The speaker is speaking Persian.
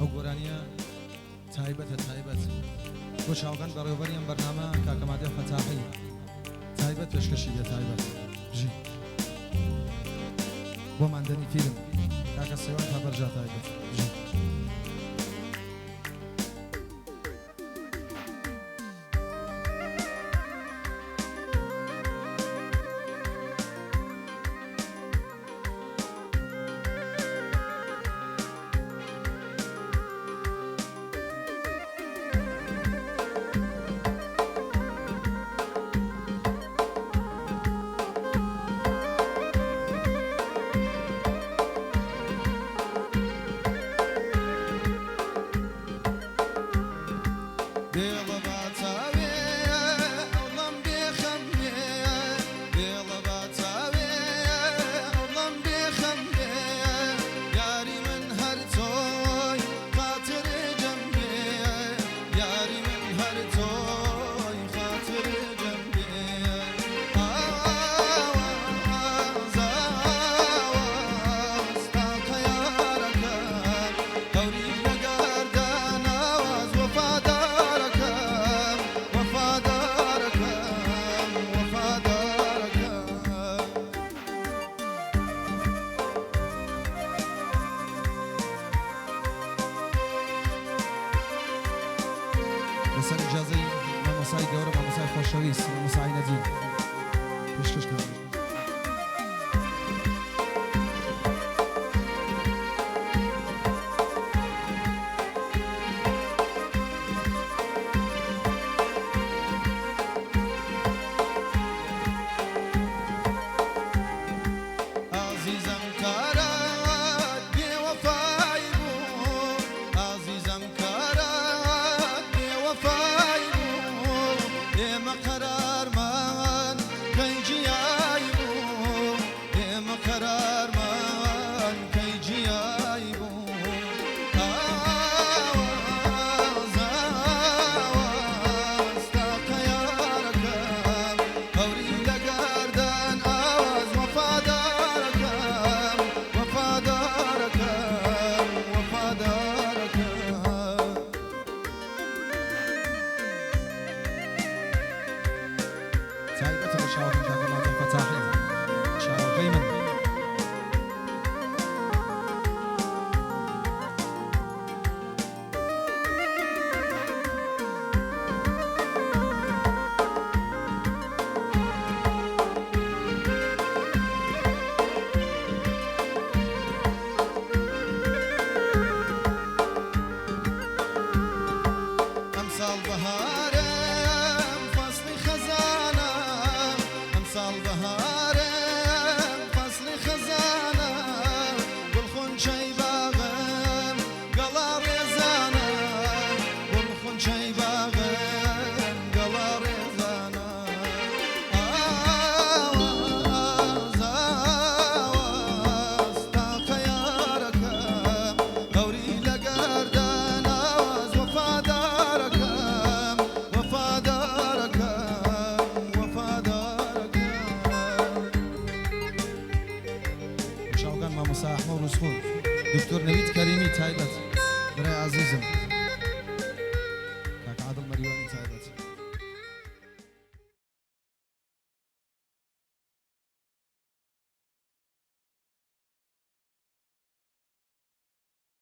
ئەو گۆرانیە تایبەتە تایبەت بۆ چاوگەن بەڕێوەبەری ئەم بەرنامە کاکەمادێ فەتاحی تایبەت پێشکەشی بێ تایبەت ژی بۆ ماندنی فیلم کاکە سێوان تا بەرجا تایبەت ژی لەسەر ئیجازەی مامۆسای گەورە مامۆسای خۆشەویست مامۆسای نەدین پێشکەش دەکەم دكتور نوید کریمی تایبەت برای عزیزم